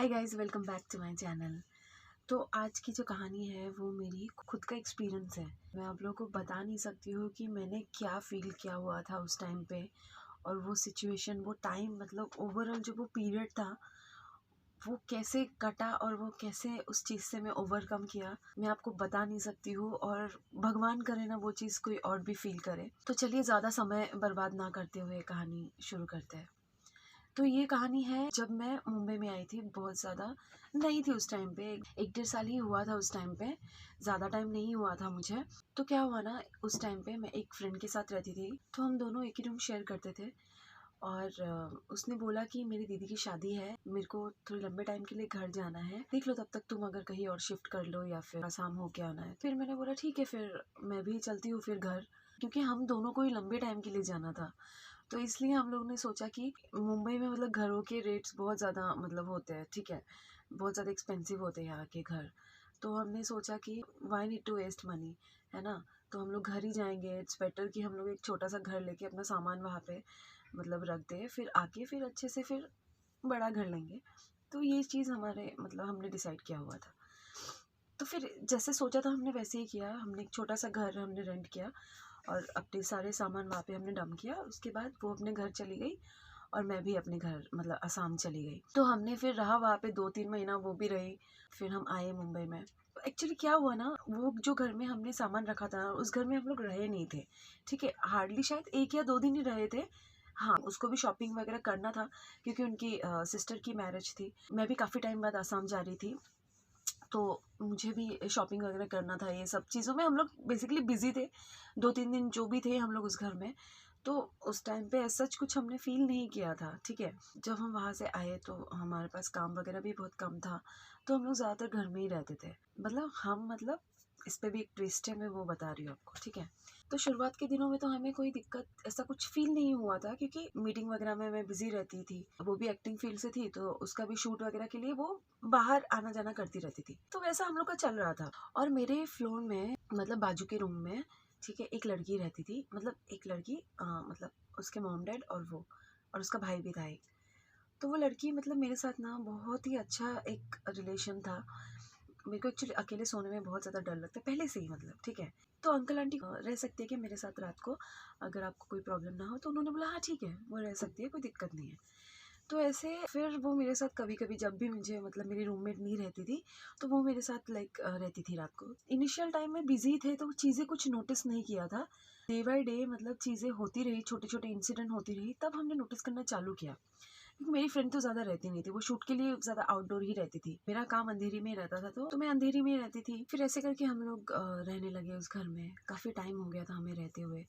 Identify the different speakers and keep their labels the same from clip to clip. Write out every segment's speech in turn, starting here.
Speaker 1: Hi guys, welcome back to my channel. तो आज की जो कहानी है वो मेरी खुद का एक्सपीरियंस है। मैं आप लोगों को बता नहीं सकती हूँ कि मैंने क्या फ़ील किया हुआ था उस टाइम पे, और वो सिचुएशन, वो टाइम, मतलब ओवरऑल जो वो पीरियड था वो कैसे कटा और वो कैसे उस चीज़ से मैं ओवरकम किया, मैं आपको बता नहीं सकती हूँ। और भगवान करे ना वो चीज़ कोई और भी फील करे। तो चलिए ज़्यादा समय बर्बाद ना करते हुए कहानी शुरू करते हैं। तो ये कहानी है जब मैं मुंबई में आई थी। बहुत ज़्यादा नहीं थी उस टाइम पे, 1-1.5 साल ही हुआ था उस टाइम पे, ज़्यादा टाइम नहीं हुआ था मुझे। तो क्या हुआ ना, उस टाइम पे मैं एक फ्रेंड के साथ रहती थी, तो हम दोनों एक ही रूम शेयर करते थे। और उसने बोला कि मेरी दीदी की शादी है, मेरे को थोड़े लंबे टाइम के लिए घर जाना है, देख लो तब तक तुम अगर कहीं और शिफ्ट कर लो या फिर आसाम होके आना है। फिर मैंने बोला ठीक है, फिर मैं भी चलती हूँ फिर घर, क्योंकि हम दोनों को ही लंबे टाइम के लिए जाना था। तो इसलिए हम लोग ने सोचा कि मुंबई में मतलब घरों के रेट्स बहुत ज़्यादा मतलब होते हैं, ठीक है, बहुत ज़्यादा एक्सपेंसिव होते हैं यहाँ के घर। तो हमने सोचा कि why need to waste money, है ना। तो हम लोग घर ही जाएंगे, इट्स बेटर कि हम लोग एक छोटा सा घर लेके अपना सामान वहाँ पे मतलब रख दे, फिर आके फिर अच्छे से फिर बड़ा घर लेंगे। तो ये चीज़ हमारे मतलब हमने डिसाइड किया हुआ था। तो फिर जैसे सोचा था हमने वैसे ही किया, हमने एक छोटा सा घर हमने रेंट किया और अपने सारे सामान वहाँ पे हमने डंप किया। उसके बाद वो अपने घर चली गई और मैं भी अपने घर मतलब असम चली गई। तो हमने फिर रहा वहाँ पे 2-3 महीना, वो भी रही। फिर हम आए मुंबई में। एक्चुअली क्या हुआ ना, वो जो घर में हमने सामान रखा था उस घर में हम लोग रहे नहीं थे, ठीक है, हार्डली शायद 1 या 2 दिन ही रहे थे। हाँ, उसको भी शॉपिंग वगैरह करना था क्योंकि उनकी सिस्टर की मैरिज थी। मैं भी काफ़ी टाइम बाद आसाम जा रही थी, तो मुझे भी शॉपिंग वगैरह करना था। ये सब चीज़ों में हम लोग बेसिकली बिजी थे, 2-3 दिन जो भी थे हम लोग उस घर में। तो उस टाइम पे ऐसा कुछ हमने फील नहीं किया था, ठीक है। जब हम वहाँ से आए तो हमारे पास काम वगैरह भी बहुत कम था, तो हम लोग ज़्यादातर घर में ही रहते थे। मतलब इस पे भी एक ट्विस्ट है, मैं वो बता रही हूँ आपको, ठीक है। तो शुरुआत के दिनों में तो हमें कोई दिक्कत ऐसा कुछ फील नहीं हुआ था, क्योंकि मीटिंग वगैरह में मैं बिजी रहती थी, वो भी एक्टिंग फील्ड से थी, तो उसका भी शूट वगैरह के लिए वो बाहर आना जाना करती रहती थी। तो वैसा हम लोग का चल रहा था। और मेरे फ्लोर में मतलब बाजू के रूम में, ठीक है, एक लड़की रहती थी, मतलब एक लड़की मतलब उसके मॉम डैड और वो, और उसका भाई भी था एक। तो वो लड़की मतलब मेरे साथ ना बहुत ही अच्छा एक रिलेशन था। मेरे को एक्चुअली अकेले सोने में बहुत ज़्यादा डर लगता है पहले से ही, मतलब ठीक है। तो अंकल आंटी रह सकते हैं कि मेरे साथ रात को, अगर आपको कोई प्रॉब्लम ना हो। तो उन्होंने बोला हाँ ठीक है, वो रह सकती है, कोई दिक्कत नहीं है। तो ऐसे फिर वो मेरे साथ कभी कभी, जब भी मुझे मतलब मेरी रूममेट नहीं रहती थी, तो वो मेरे साथ लाइक रहती थी रात को। इनिशियल टाइम में बिजी थे तो चीज़ें कुछ नोटिस नहीं किया था। डे बाय डे मतलब चीज़ें होती रही, छोटे छोटे इंसिडेंट होती रही, तब हमने नोटिस करना चालू किया। क्योंकि मेरी फ्रेंड तो ज़्यादा रहती नहीं थी, वो शूट के लिए ज़्यादा आउटडोर ही रहती थी, मेरा काम अंधेरी में ही रहता था, तो मैं अंधेरी में ही रहती थी। फिर ऐसे करके हम लोग रहने लगे उस घर में। काफ़ी टाइम हो गया था हमें रहते हुए,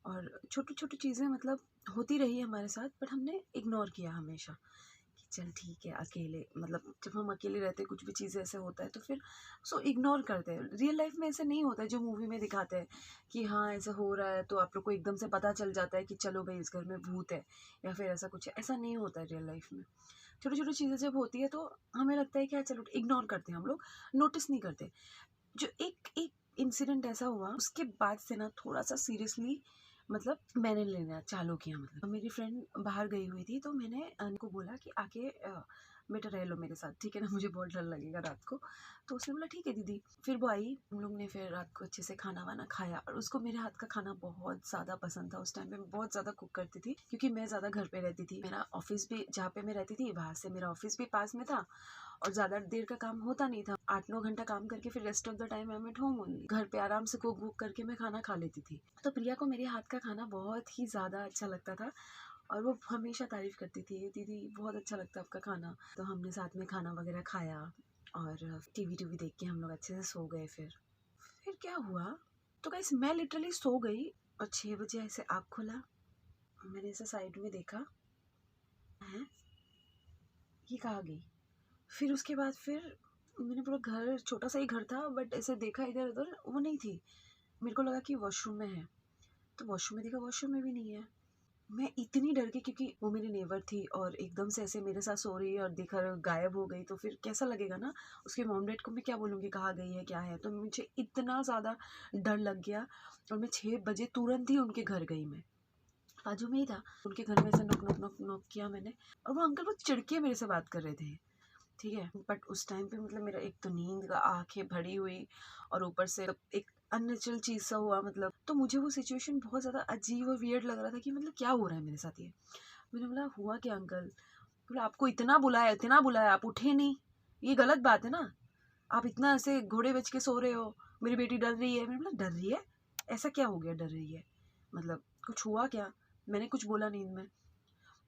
Speaker 1: और छोटी छोटी चीज़ें मतलब होती रही हमारे साथ, बट हमने इग्नोर किया हमेशा कि चल ठीक है, अकेले मतलब जब हम अकेले रहते कुछ भी चीज़ें ऐसे होता है तो फिर उसको इग्नोर करते हैं। रियल लाइफ में ऐसे नहीं होता है जो मूवी में दिखाते हैं कि हाँ ऐसा हो रहा है तो आप लोग को एकदम से पता चल जाता है कि चलो भाई इस घर में भूत है या फिर ऐसा कुछ है। ऐसा नहीं होता है रियल लाइफ में। छोटी छोटी चीज़ें जब होती है तो हमें लगता है कि यार चलो इग्नोर करते हैं हम लोग, नोटिस नहीं करते। जो एक एक इंसिडेंट ऐसा हुआ, उसके बाद से ना थोड़ा सा सीरियसली मतलब मैंने लेना चालू किया। मतलब मेरी फ्रेंड बाहर गई हुई थी, तो मैंने उनको बोला कि आके बेटा रह लो मेरे साथ, ठीक है ना, मुझे बहुत डर लगेगा रात को। तो उसने बोला ठीक है दीदी। फिर वो आई, हम लोग ने फिर रात को अच्छे से खाना वाना खाया, और उसको मेरे हाथ का खाना बहुत ज़्यादा पसंद था। उस टाइम पे मैं बहुत ज़्यादा कुक करती थी, क्योंकि मैं ज़्यादा घर पे रहती थी। मेरा ऑफिस भी जहाँ पे मैं रहती थी वहाँ से मेरा ऑफिस भी पास में था, और ज़्यादा देर का काम होता नहीं था। 8-9 घंटा काम करके फिर rest of the time I am at home only. घर पे आराम से कुक वुक करके मैं खाना खा लेती थी। तो प्रिया को मेरे हाथ का खाना बहुत ही ज़्यादा अच्छा लगता था, और वो हमेशा तारीफ़ करती थी, दीदी बहुत अच्छा लगता है आपका खाना। तो हमने साथ में खाना वगैरह खाया, और टीवी टूवी देख के हम लोग अच्छे से सो गए। फिर क्या हुआ, तो गाइस मैं लिटरली सो गई, और 6 बजे ऐसे आँख खोला, मैंने ऐसे साइड में देखा, है ये कहाँ गई। फिर उसके बाद फिर मैंने पूरा घर, छोटा सा ही घर था, बट ऐसे देखा इधर उधर, वो नहीं थी। मेरे को लगा कि वॉशरूम में है, तो वॉशरूम में देखा, वॉशरूम में भी नहीं है। मैं इतनी डर गई, क्योंकि वो मेरी नेबर थी और एकदम से ऐसे मेरे साथ सो रही है और देखा गायब हो गई, तो फिर कैसा लगेगा ना। उसके मॉम डैड को मैं क्या बोलूँगी कहाँ गई है क्या है। तो मुझे इतना ज़्यादा डर लग गया, और मैं 6 बजे तुरंत ही उनके घर गई। मैं बाजू में ही था उनके घर में, से नॉक नॉक नॉक नॉक किया मैंने, और वो अंकल वो चिढ़ के मेरे से बात कर रहे थे। ठीक है। बट उस टाइम पे मतलब मेरा एक तो नींद का आंखें भरी हुई और ऊपर से एक अननेचुरल चीज़ सा हुआ, मतलब तो मुझे वो सिचुएशन बहुत ज़्यादा अजीब और वियर्ड लग रहा था कि मतलब क्या हो रहा है मेरे साथ ये। मैंने बोला हुआ क्या अंकल? बोला आपको इतना बुलाया आप उठे नहीं, ये गलत बात है ना। आप इतना ऐसे घोड़े बेच के सो रहे हो, मेरी बेटी डर रही है। मैंने बोला डर रही है? ऐसा क्या हो गया डर रही है? मतलब कुछ हुआ क्या? मैंने कुछ बोला नींद में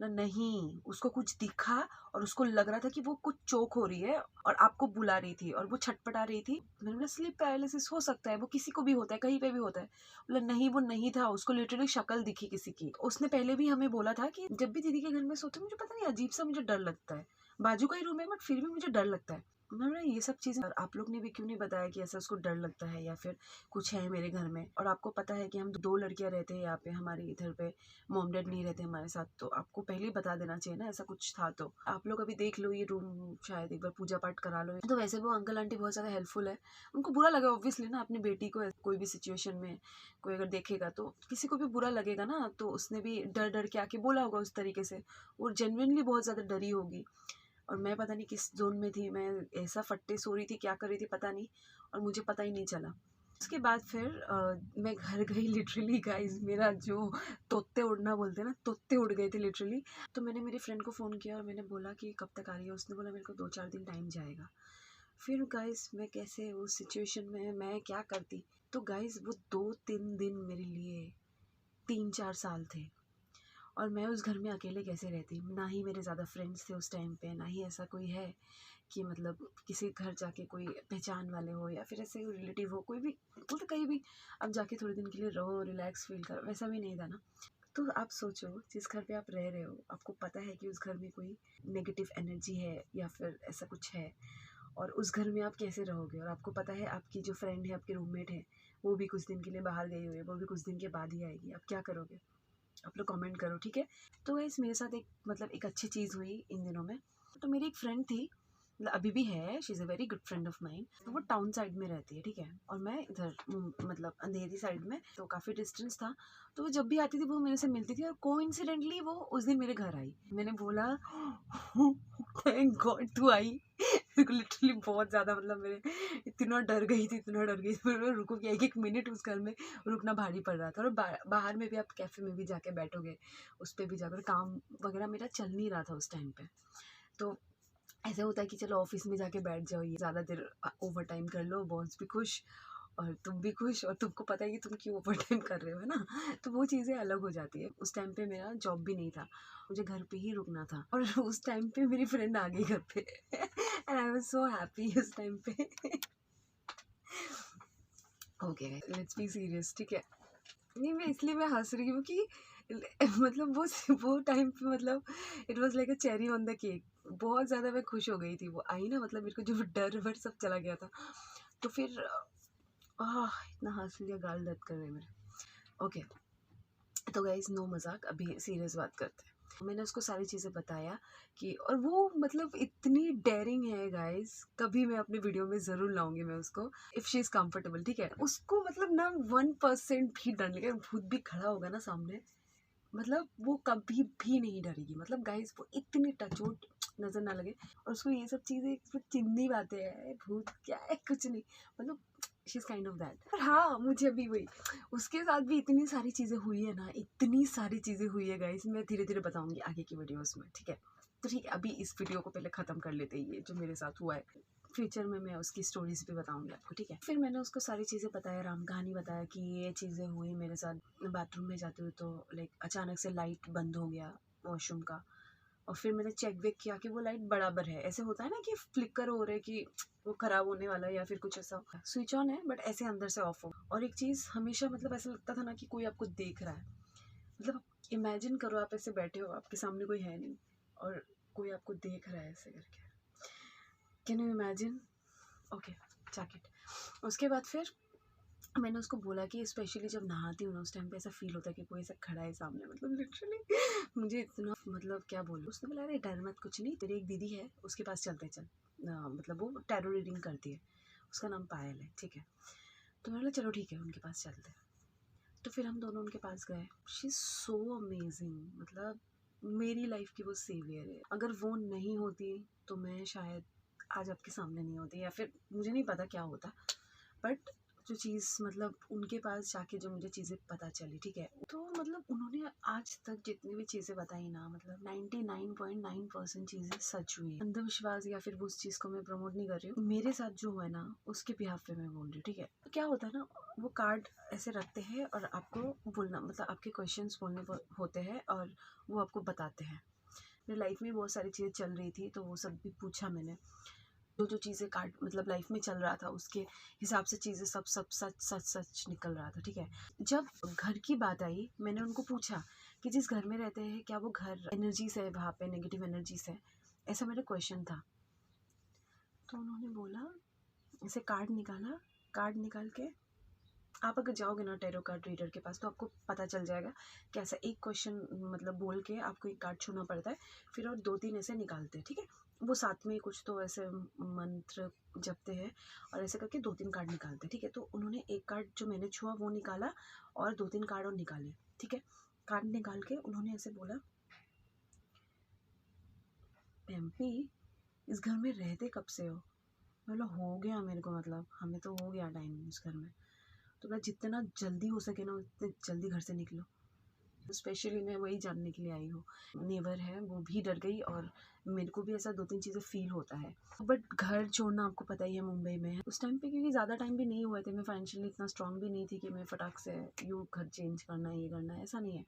Speaker 1: ना, नहीं उसको कुछ दिखा और उसको लग रहा था कि वो कुछ चोक हो रही है और आपको बुला रही थी और वो छटपटा रही थी। मैंने बोला स्लीप पैरालिसिस हो सकता है, वो किसी को भी होता है, कहीं पे भी होता है। बोला नहीं वो नहीं था, उसको लिटरली शक्ल दिखी किसी की। उसने पहले भी हमें बोला था कि जब भी दीदी के घर में सोते मुझे पता नहीं अजीब सा मुझे डर लगता है, बाजू का ही रूम है बट फिर भी मुझे डर लगता है। मैंने बोला ये सब चीज़ें आप लोग ने भी क्यों नहीं बताया कि ऐसा उसको डर लगता है या फिर कुछ है मेरे घर में। और आपको पता है कि हम 2 लड़कियां रहते हैं यहाँ पे, हमारे इधर पे मॉम डैड नहीं रहते हमारे साथ, तो आपको पहले ही बता देना चाहिए ना ऐसा कुछ था। तो आप लोग अभी देख लो ये रूम, शायद एक बार पूजा पाठ करा लो। तो वैसे वो अंकल आंटी बहुत ज़्यादा हेल्पफुल है। उनको बुरा लगा ऑब्वियसली ना, अपनी बेटी को कोई भी सिचुएशन में कोई अगर देखेगा तो किसी को भी बुरा लगेगा ना, तो उसने भी डर डर के आके बोला होगा उस तरीके से। वो जेन्युइनली बहुत ज़्यादा डरी होगी और मैं पता नहीं किस जोन में थी, मैं ऐसा फट्टे सो रही थी, क्या कर रही थी पता नहीं, और मुझे पता ही नहीं चला। उसके बाद फिर मैं घर गई लिटरली गाइस, मेरा जो तोते उड़ना बोलते हैं ना, तोते उड़ गए थे लिटरली। तो मैंने मेरी फ्रेंड को फ़ोन किया और मैंने बोला कि कब तक आ रही है। उसने बोला मेरे को 2-4 दिन टाइम जाएगा। फिर गाइस मैं कैसे उस सिचुएशन में मैं क्या करती। तो गाइस वो 2-3 दिन मेरे लिए 3-4 साल थे और मैं उस घर में अकेले कैसे रहती। ना ही मेरे ज़्यादा फ्रेंड्स थे उस टाइम पे, ना ही ऐसा कोई है कि मतलब किसी घर जाके कोई पहचान वाले हो या फिर ऐसे कोई रिलेटिव हो, कोई भी मतलब कहीं भी अब जाके थोड़े दिन के लिए रहो, रिलैक्स फील करो, वैसा भी नहीं था ना। तो आप सोचो जिस घर पे आप रह रहे हो, आपको पता है कि उस घर में कोई नेगेटिव एनर्जी है या फिर ऐसा कुछ है, और उस घर में आप कैसे रहोगे। और आपको पता है आपकी जो फ्रेंड है, आपकी रूममेट है, वो भी कुछ दिन के लिए बाहर गई हुई है, वो भी कुछ दिन के बाद ही आएगी, आप क्या करोगे? आप लोग कमेंट करो ठीक है। तो गाइस मेरे साथ एक मतलब एक अच्छी चीज़ हुई इन दिनों में। तो मेरी एक फ्रेंड थी, मतलब अभी भी है, she is a very good friend of mine. तो वो टाउन साइड में रहती है ठीक है, और मैं इधर मतलब अंधेरी साइड में, तो काफ़ी डिस्टेंस था। तो वो जब भी आती थी वो मेरे से मिलती थी और कोइंसिडेंटली वो उस दिन मेरे घर आई। मैंने बोला थैंक गॉड तू आई। मेरे को लिटरली बहुत ज़्यादा मतलब मेरे इतना डर गई थी, इतना डर गई थी। मेरे को रुको कि 1-1 मिनट उस घर में रुकना भारी पड़ रहा था। और बाहर में भी आप कैफ़े में भी जाके बैठोगे, उस पे भी जाकर काम वगैरह मेरा चल नहीं रहा था उस टाइम पे। तो ऐसा होता है कि चलो ऑफिस में जाके बैठ जाओ, ये ज़्यादा देर ओवर टाइम कर लो, बॉस भी खुश और तुम भी खुश, और तुमको पता है कि तुम क्यों ओवर टाइम कर रहे हो, है ना। तो वो चीज़ें अलग हो जाती है। उस टाइम पे मेरा जॉब भी नहीं था, मुझे घर पे ही रुकना था, और उस टाइम पे मेरी फ्रेंड आ गई घर पे and I was so happy उस टाइम पे। ओके लेट्स बी सीरियस ठीक है। नहीं मैं इसलिए मैं हंस रही हूँ कि मतलब वो टाइम पे मतलब it was like a cherry on the cake. बहुत ज़्यादा मैं खुश हो गई थी वो आई ना, मतलब मेरे को जो डर वर सब चला गया था। तो फिर इतना हंस लिया, गाल दर्द कर रहे मेरे। ओके तो गाइज नो मजाक, अभी सीरियस बात करते हैं। मैंने उसको सारी चीज़ें बताया कि, और वो मतलब इतनी डेयरिंग है गाइज, कभी मैं अपनी वीडियो में ज़रूर लाऊंगी मैं उसको, इफ़ शी इज़ कंफर्टेबल ठीक है। उसको मतलब ना 1% भी डर नहीं लगेगा, भूत भी खड़ा होगा ना सामने, मतलब वो कभी भी नहीं डरेगी। मतलब गाइस वो इतनी टचवुड नजर ना लगे, और उसको ये सब चीज़ें फिर चिंदी बातें हैं, भूत क्या है कुछ नहीं, मतलब she is kind of that. पर हाँ मुझे अभी वही उसके साथ भी इतनी सारी चीज़ें हुई है ना, इतनी सारी चीज़ें हुई है गाइस, मैं धीरे धीरे बताऊंगी आगे की वीडियोस में ठीक है। तो ठीक है अभी इस वीडियो को पहले ख़त्म कर लेते हैं, ये जो मेरे साथ हुआ है, फ्यूचर में मैं उसकी स्टोरीज भी बताऊंगी आपको ठीक है। फिर मैंने उसको सारी चीज़ें बताया, राम कहानी बताया कि ये चीज़ें हुई मेरे साथ। बाथरूम में जाते हुए तो लाइक अचानक से लाइट बंद हो गया वॉशरूम का, और फिर मैंने चेक वेक किया कि वो लाइट बराबर है। ऐसे होता है ना कि फ्लिकर हो रहा है कि वो ख़राब होने वाला है या फिर कुछ ऐसा, स्विच ऑन है बट ऐसे अंदर से ऑफ हो। और एक चीज़ हमेशा मतलब ऐसा लगता था ना कि कोई आपको देख रहा है। मतलब इमेजिन करो आप ऐसे बैठे हो, आपके सामने कोई है नहीं और कोई आपको देख रहा है ऐसे करके, can you imagine. Okay jacket. उसके बाद फिर मैंने उसको बोला कि स्पेशली जब नहाती हूँ ना उस टाइम पे ऐसा फील होता है कि कोई ऐसा खड़ा है सामने, मतलब लिटरली मुझे इतना मतलब क्या बोलूँ। उसने बोला अरे डर मत, कुछ नहीं, तेरी एक दीदी है उसके पास चलते चल, मतलब वो टैरो रीडिंग करती है, उसका नाम पायल है ठीक है। तो मैंने बोला चलो ठीक है उनके पास चलते हैं। तो फिर हम दोनों उनके पास गए। शी इज़ सो अमेजिंग, मतलब मेरी लाइफ की वो सेवियर है। अगर वो नहीं होती तो मैं शायद आज आपके सामने नहीं होती, या फिर मुझे नहीं पता क्या होता, बट जो चीज़ मतलब उनके पास जाके जो मुझे चीज़ें पता चली, ठीक है, तो मतलब उन्होंने आज तक जितनी भी चीज़ें बताई ना, मतलब 99.9% चीज़ें सच हुई है। अंधविश्वास या फिर वो उस चीज़ को मैं प्रमोट नहीं कर रही हूँ, मेरे साथ जो हुआ है ना उसके बिहाफ पे मैं बोल रही हूँ, ठीक है। तो क्या होता है ना, वो कार्ड ऐसे रखते हैं और आपको बोलना, मतलब आपके क्वेश्चंस बोलने होते हैं और वो आपको बताते हैं। मेरी लाइफ में बहुत सारी चीज़ें चल रही थी, तो वो सब भी पूछा मैंने, जो चीज़ें काट मतलब लाइफ में चल रहा था उसके हिसाब से चीज़ें सब सब सच सच सच निकल रहा था, ठीक है। जब घर की बात आई, मैंने उनको पूछा कि जिस घर में रहते हैं क्या वो घर एनर्जी से है, वहाँ पे नेगेटिव एनर्जी से, ऐसा मेरा क्वेश्चन था। तो उन्होंने बोला, ऐसे कार्ड निकाला, कार्ड निकाल के आप अगर जाओगे ना टैरो कार्ड रीडर के पास तो आपको पता चल जाएगा कैसा एक क्वेश्चन मतलब बोल के आपको एक कार्ड छूना पड़ता है, फिर और 2-3 ऐसे निकालते हैं, ठीक है। वो साथ में कुछ तो ऐसे मंत्र जपते हैं और ऐसे करके 2-3 कार्ड निकालते हैं, ठीक है। तो उन्होंने एक कार्ड जो मैंने छुआ वो निकाला और 2-3 कार्ड और निकाले, ठीक है। कार्ड निकाल के उन्होंने ऐसे बोला, एमपी इस घर में रहते कब से हो? मतलब हो गया मेरे को, मतलब हमें तो हो गया टाइम इस घर में, तो मैं जितना जल्दी हो सके ना उतने जल्दी घर से निकलो। स्पेशली मैं वही जानने के लिए आई हूँ। नेबर है वो भी डर गई और मेरे को भी ऐसा 2-3 चीज़ें फ़ील होता है। बट घर छोड़ना आपको पता ही है मुंबई में है। उस टाइम पे क्योंकि ज़्यादा टाइम भी नहीं हुए थे, मैं फाइनेंशियली इतना स्ट्रॉन्ग भी नहीं थी कि मैं फटाक से यूँ घर चेंज करना है, ये करना है, ऐसा नहीं है।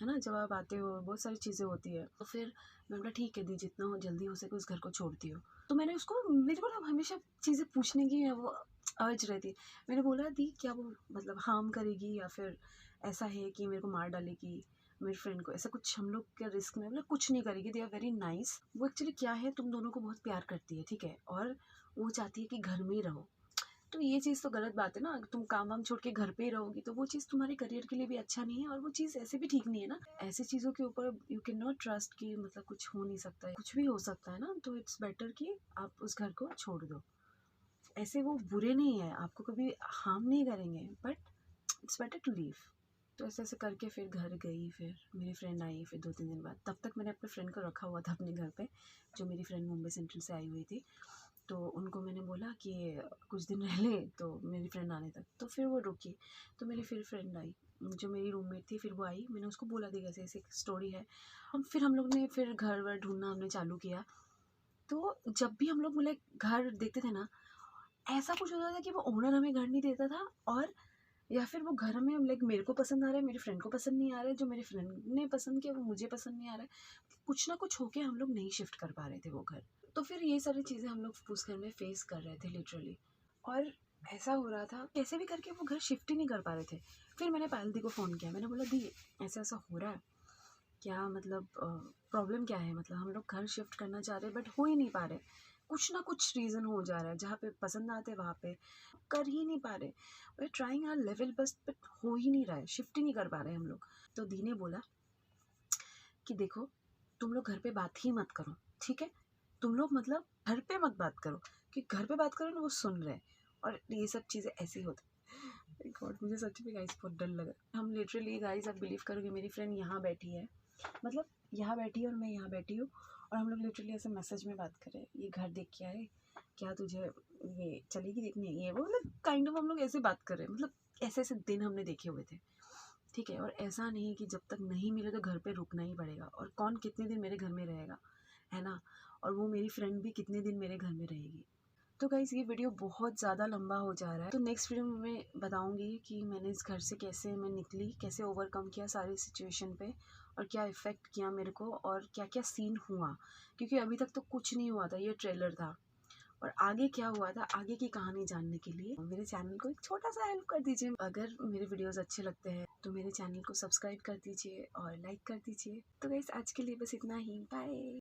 Speaker 1: है ना? जब आप आते हो बहुत सारी चीज़ें होती है। तो फिर मैंने बोला ठीक है दी, जितना हो जल्दी हो सके उस घर को छोड़ती हो। तो मैंने उसको, मेरे को ना हमेशा चीज़ें पूछने की वो अर्ज रहती है। मैंने बोला दी क्या वो मतलब हार्म करेगी या फिर ऐसा है कि मेरे को मार डालेगी मेरी फ्रेंड को, ऐसा कुछ हम लोग के रिस्क में, मतलब कुछ नहीं करेगी, दे आर वेरी नाइस। वो एक्चुअली क्या है, तुम दोनों को बहुत प्यार करती है, ठीक है, और वो चाहती है कि घर में ही रहो। तो ये चीज़ तो गलत बात है ना, अगर तुम काम वाम छोड़ के घर पे ही रहोगी तो वो चीज़ तुम्हारे करियर के लिए भी अच्छा नहीं है और वो चीज़ ऐसे भी ठीक नहीं है ना। ऐसी चीज़ों के ऊपर यू कैन नॉट ट्रस्ट कि मतलब कुछ हो नहीं सकता है, कुछ भी हो सकता है ना, तो इट्स बेटर कि आप उस घर को छोड़ दो। ऐसे वो बुरे नहीं है, आपको कभी हार्म नहीं करेंगे, but it's better to leave. तो ऐसे करके फिर घर गई, फिर मेरी फ्रेंड आई फिर 2-3 दिन बाद। तब तक मैंने अपने फ्रेंड को रखा हुआ था अपने घर पे, जो मेरी फ्रेंड मुंबई सेंट्रल से आई हुई थी। तो उनको मैंने बोला कि कुछ दिन रह ले, तो मेरी फ्रेंड आने तक, तो फिर वो रुकी। तो मेरी फिर फ्रेंड आई जो मेरी रूममेट थी, फिर वो आई, मैंने उसको बोला दी ऐसे ऐसे स्टोरी है। हम लोग ने फिर घर वर ढूंढना हमने चालू किया। तो जब भी हम लोग मतलब घर देखते थे ना, ऐसा कुछ होता था कि वो ओनर हमें घर नहीं देता था, और या फिर वो घर में लाइक मेरे को पसंद आ रहा है, मेरी फ्रेंड को पसंद नहीं आ रहा है, जो मेरी फ्रेंड ने पसंद किया वो मुझे पसंद नहीं आ रहा है। कुछ ना कुछ होके हम लोग नहीं शिफ्ट कर पा रहे थे वो घर। तो फिर ये सारी चीज़ें हम लोग उस घर में फेस कर रहे थे लिटरली। और ऐसा हो रहा था कैसे भी करके वो घर शिफ्ट ही नहीं कर पा रहे थे। फिर मैंने पायल दी को फ़ोन किया, मैंने बोला दी ऐसा ऐसा हो रहा है, क्या मतलब प्रॉब्लम क्या है, मतलब हम लोग घर शिफ्ट करना चाह रहे हैं बट हो ही नहीं पा रहे, कुछ ना कुछ रीज़न हो जा रहा है, जहाँ पे पसंद आते वहाँ पे कर ही नहीं पा रहे, वे trying our level best but हो ही नहीं रहा है, शिफ्ट ही नहीं कर पा रहे हम लोग। तो दी ने बोला कि देखो तुम लोग घर पे बात ही मत करो, ठीक है, तुम लोग मतलब घर पे मत बात करो, कि घर पे बात करो ना वो सुन रहे हैं और ये सब चीज़ें ऐसी होती। गॉड मुझे सच में गाइस बहुत डर लगा। हम लिटरली गाइस आप बिलीव करोगे, मेरी फ्रेंड यहाँ बैठी है, मतलब यहाँ बैठी है और मैं यहाँ बैठी हूँ, और हम लोग लिटरली ऐसे मैसेज में बात करें, ये घर देख के आए, क्या तुझे ये चलेगी देखने, ये वो मतलब काइंड ऑफ हम लोग ऐसे बात कर रहे हैं, मतलब ऐसे ऐसे दिन हमने देखे हुए थे, ठीक है। और ऐसा नहीं कि जब तक नहीं मिले तो घर पे रुकना ही पड़ेगा, और कौन कितने दिन मेरे घर में रहेगा, है ना, और वो मेरी फ्रेंड भी कितने दिन मेरे घर में रहेगी। तो गाइस ये वीडियो बहुत ज़्यादा लंबा हो जा रहा है, तो नेक्स्ट वीडियो में मैं बताऊंगी कि मैंने इस घर से कैसे मैं निकली, कैसे ओवरकम किया सारी सिचुएशन पे, और क्या इफ़ेक्ट किया मेरे को, और क्या क्या सीन हुआ, क्योंकि अभी तक तो कुछ नहीं हुआ था, ये ट्रेलर था। और आगे क्या हुआ था, आगे की कहानी जानने के लिए मेरे चैनल को एक छोटा सा हेल्प कर दीजिए। अगर मेरे वीडियोस अच्छे लगते हैं तो मेरे चैनल को सब्सक्राइब कर दीजिए और लाइक कर दीजिए। तो गाइस आज के लिए बस इतना ही, बाय।